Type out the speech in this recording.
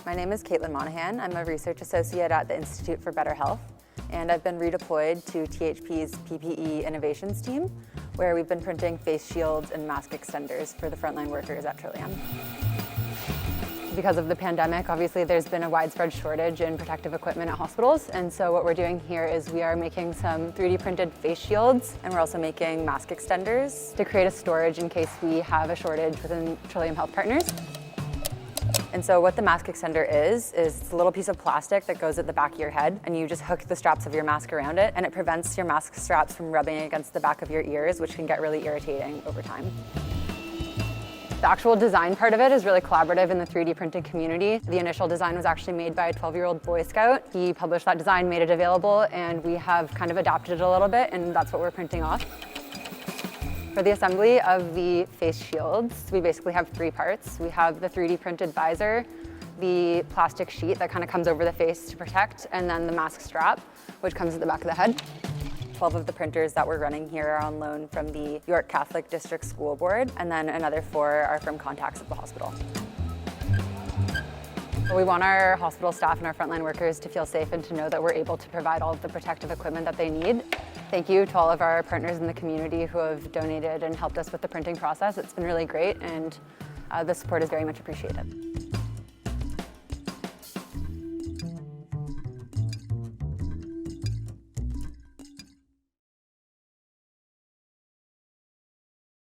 My name is Caitlin Monahan. I'm a research associate at the Institute for Better Health, and I've been redeployed to THP's PPE innovations team, where we've been printing face shields and mask extenders for the frontline workers at Trillium. Because of the pandemic, obviously there's been a widespread shortage in protective equipment at hospitals, and so what we're doing here is we are making some 3D printed face shields, and we're also making mask extenders to create a storage in case we have a shortage within Trillium Health Partners. And so what the mask extender is it's a little piece of plastic that goes at the back of your head, and you just hook the straps of your mask around it, and it prevents your mask straps from rubbing against the back of your ears, which can get really irritating over time. The actual design part of it is really collaborative in the 3D printing community. The initial design was actually made by a 12-year-old Boy Scout. He published that design, made it available, and we have kind of adapted it a little bit, and that's what we're printing off. For the assembly of the face shields, we basically have 3 parts. We have the 3D printed visor, the plastic sheet that kind of comes over the face to protect, and then the mask strap, which comes at the back of the head. 12 of the printers that we're running here are on loan from the York Catholic District School Board, and then another 4 are from contacts at the hospital. We want our hospital staff and our frontline workers to feel safe and to know that we're able to provide all of the protective equipment that they need. Thank you to all of our partners in the community who have donated and helped us with the printing process. It's been really great, and the support is very much appreciated.